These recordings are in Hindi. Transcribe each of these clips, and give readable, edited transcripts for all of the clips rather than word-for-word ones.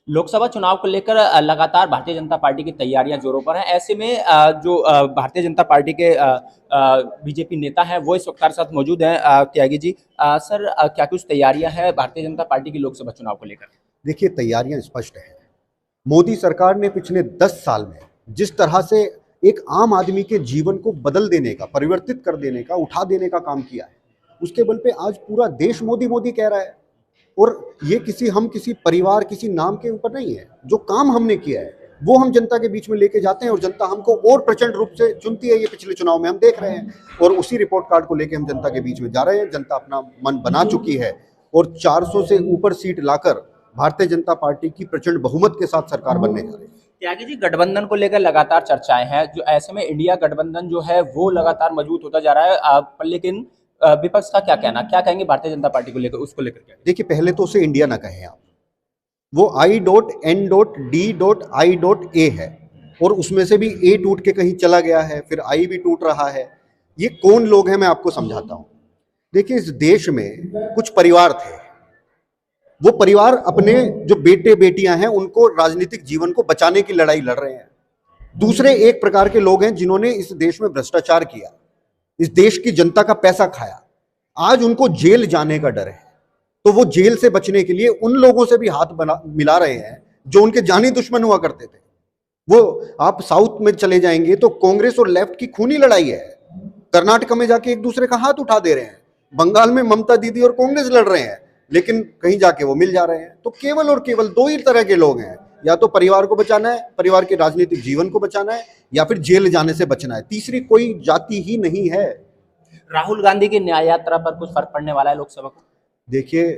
लोकसभा चुनाव को लेकर लगातार भारतीय जनता पार्टी की तैयारियां जोरों पर हैं। ऐसे में जो भारतीय जनता पार्टी के बीजेपी नेता हैं वो इस वक्त हमारे साथ मौजूद हैं। त्यागी जी, सर, क्या कुछ तैयारियां हैं भारतीय जनता पार्टी की लोकसभा चुनाव को लेकर? देखिए, तैयारियां स्पष्ट हैं। मोदी सरकार ने पिछले 10 साल में जिस तरह से एक आम आदमी के जीवन को बदल देने का, परिवर्तित कर देने का, उठा देने का काम किया है, उसके बल पे आज पूरा देश मोदी मोदी कह रहा है। और ये हम किसी परिवार, किसी नाम के ऊपर नहीं है। जो काम हमने किया है वो हम जनता के बीच में लेके जाते हैं और जनता हमको और प्रचंड रूप से चुनती है। ये पिछले चुनाव में हम देख रहे हैं और उसी रिपोर्ट कार्ड को लेके हम जनता के बीच में जा रहे हैं। जनता अपना मन बना चुकी है और 400 से ऊपर सीट लाकर भारतीय जनता पार्टी की प्रचंड बहुमत के साथ सरकार बनने जा रही है। त्यागी जी, गठबंधन को लेकर लगातार चर्चाएं हैं। जो ऐसे में इंडिया गठबंधन जो है वो लगातार मजबूत होता जा रहा है, पर लेकिन विपक्ष का क्या कहना, क्या कहेंगे भारतीय जनता पार्टी को लेकर, उसको लेकर क्या? देखिए, पहले तो उसे इंडिया ना कहें आप। वो I.N.D.I.A है और उसमें से भी ए टूट के कहीं चला गया है, फिर आई भी टूट रहा है। ये कौन लोग हैं, मैं आपको समझाता हूं। देखिए, इस देश में कुछ परिवार थे। वो परिवार अपने जो बेटे बेटियां हैं उनको राजनीतिक जीवन को बचाने की लड़ाई लड़ रहे हैं। दूसरे एक प्रकार के लोग हैं जिन्होंने इस देश में भ्रष्टाचार किया, इस देश की जनता का पैसा खाया। आज उनको जेल जाने का डर है, तो वो जेल से बचने के लिए उन लोगों से भी हाथ मिला रहे हैं जो उनके जानी दुश्मन हुआ करते थे। वो आप साउथ में चले जाएंगे तो कांग्रेस और लेफ्ट की खूनी लड़ाई है। कर्नाटक में जाके एक दूसरे का हाथ उठा दे रहे हैं। बंगाल में ममता दीदी और कांग्रेस लड़ रहे हैं, लेकिन कहीं जाके वो मिल जा रहे हैं। तो केवल और केवल दो ही तरह के लोग हैं, या तो परिवार को बचाना है, परिवार के राजनीतिक जीवन को बचाना है, या फिर जेल जाने से बचना है। तीसरी कोई जाति ही नहीं है। राहुल गांधी की न्याय यात्रा पर कुछ फर्क पड़ने वाला है लोकसभा को? देखिए,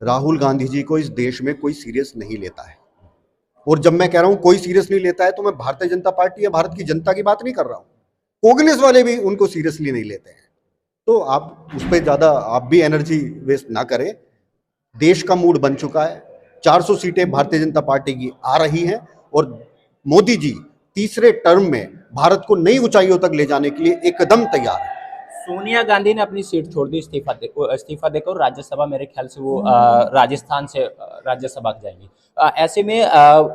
राहुल गांधी जी को इस देश में कोई सीरियस नहीं लेता है। और जब मैं कह रहा हूं कोई सीरियस नहीं लेता है, तो मैं भारतीय जनता पार्टी या भारत की जनता की बात नहीं कर रहा हूं। कांग्रेस वाले भी उनको सीरियसली नहीं लेते हैं। तो आप उस पर ज्यादा आप भी एनर्जी वेस्ट ना करें। देश का मूड बन चुका है। 400 सीटें भारतीय जनता पार्टी की आ रही हैं और मोदी जी तीसरे टर्म में भारत को नई ऊंचाइयों तक ले जाने के लिए एकदम तैयार है। सोनिया गांधी ने अपनी सीट छोड़ दी, इस्तीफा देकर राज्यसभा, मेरे ख्याल से वो राजस्थान से राज्यसभा जाएंगी। ऐसे में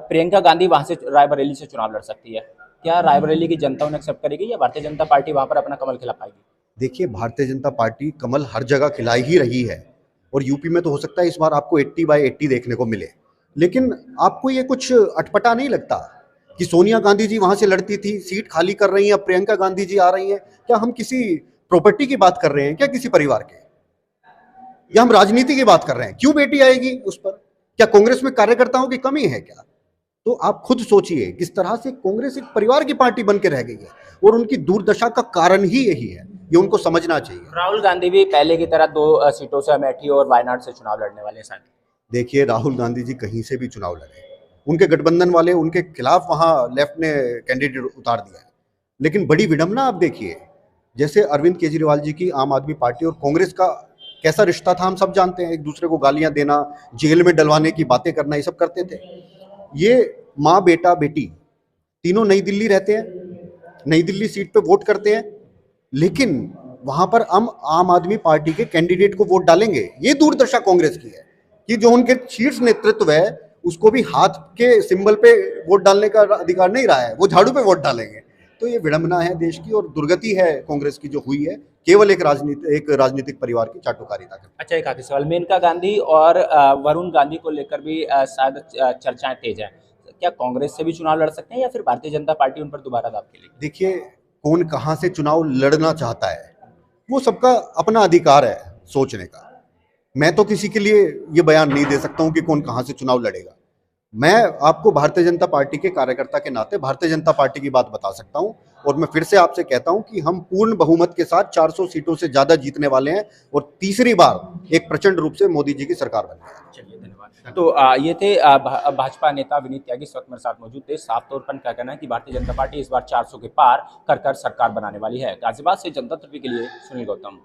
प्रियंका गांधी वहां से रायबरेली से चुनाव लड़ सकती है। क्या रायबरेली की जनता उन्हें एक्सेप्ट करेगी या भारतीय जनता पार्टी वहां पर अपना कमल खिला पाएगी? देखिए, भारतीय जनता पार्टी कमल हर जगह खिलाई ही रही है और यूपी में तो हो सकता है इस बार आपको 80/80 देखने को मिले। लेकिन आपको ये कुछ अटपटा नहीं लगता कि सोनिया गांधी जी वहां से लड़ती थी, सीट खाली कर रही हैं, अब प्रियंका गांधी जी आ रही हैं? क्या हम किसी प्रॉपर्टी की बात कर रहे हैं क्या, किसी परिवार के? या हम राजनीति की बात कर रहे हैं? क्यों बेटी आएगी उस पर? क्या कांग्रेस में कार्यकर्ताओं की कमी है क्या? तो आप खुद सोचिए, किस तरह से कांग्रेस एक परिवार की पार्टी बन के रह गई है और उनकी दुर्दशा का कारण ही यही है। ये उनको समझना चाहिए। राहुल गांधी भी पहले की तरह 2 सीटों से अमेठी और वायनाड से चुनाव लड़ने वाले हैं साथ। देखिए, राहुल गांधी जी कहीं से भी चुनाव लड़े, उनके गठबंधन वाले उनके खिलाफ वहां लेफ्ट ने कैंडिडेट उतार दिया है। लेकिन बड़ी विडंबना आप देखिए, जैसे अरविंद केजरीवाल जी की आम आदमी पार्टी और कांग्रेस का कैसा रिश्ता था हम सब जानते हैं। एक दूसरे को गालियां देना, जेल में डलवाने की बातें करना, ये सब करते थे। ये माँ बेटा बेटी तीनों नई दिल्ली रहते हैं, नई दिल्ली सीट पे वोट करते हैं, लेकिन वहां पर हम आम आदमी पार्टी के कैंडिडेट को वोट डालेंगे। ये दूरदर्शा कांग्रेस की है कि जो उनके शीर्ष नेतृत्व है उसको भी हाथ के सिंबल पे वोट डालने का अधिकार नहीं रहा है, वो झाड़ू पे वोट डालेंगे। तो ये विडंबना है देश की और दुर्गति है कांग्रेस की जो हुई है, केवल एक राजनीतिक परिवार की चाटुकारिता के। अच्छा, एक आखिरी सवाल, मेनका गांधी और वरुण गांधी को लेकर भी शायद चर्चाएं तेज हैं। क्या कांग्रेस से भी चुनाव लड़ सकते हैं या फिर भारतीय जनता पार्टी उन पर दोबारा दाव खेलेगी? देखिए, कौन कहां से चुनाव लड़ना चाहता है वो सबका अपना अधिकार है सोचने का। मैं तो किसी के लिए ये बयान नहीं दे सकता हूं कि कौन कहां से चुनाव लड़ेगा। मैं आपको भारतीय जनता पार्टी के कार्यकर्ता के नाते भारतीय जनता पार्टी की बात बता सकता हूं और मैं फिर से आपसे कहता हूं कि हम पूर्ण बहुमत के साथ 400 सीटों से ज्यादा जीतने वाले हैं और तीसरी बार एक प्रचंड रूप से मोदी जी की सरकार बनेगी। चलिए, धन्यवाद। तो ये थे भाजपा नेता विनीत त्यागी इस वक्त मेरे साथ मौजूद थे। साफ तौर पर क्या कहना है कि भारतीय जनता पार्टी इस बार 400 के पार कर सरकार बनाने वाली है। गाजियाबाद से जनता टीवी के लिए सुनील गौतम।